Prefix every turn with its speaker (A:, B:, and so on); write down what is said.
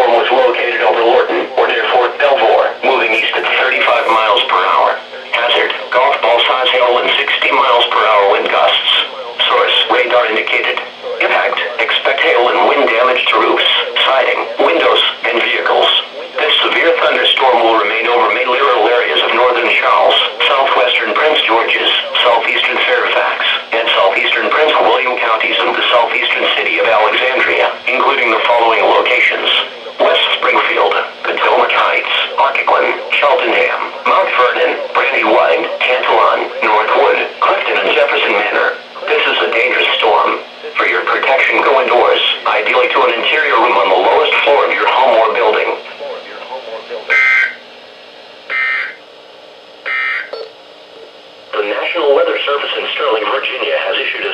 A: thunderstorm was located over Lorton or near Fort Belvoir, moving east at 35 miles per hour. Hazard, golf ball size hail and 60 miles per hour wind gusts. Source, radar indicated. Impact, expect hail and wind damage to roofs, siding, windows, and vehicles. This severe thunderstorm will remain over mainly rural areas of northern Charles, southwestern Prince George's, southeastern Fairfax, and southeastern Prince William counties and the southeastern city of Alexandria, including the following locations: West Springfield, Potomac Heights, Occoquan, Cheltenham, Mount Vernon, Brandywine, Tantalon, Northwood, Clifton, and Jefferson Manor. This is a dangerous storm. For your protection, go indoors, ideally to an interior room on the lowest floor of your home or building. The National Weather Service in Sterling, Virginia has issued a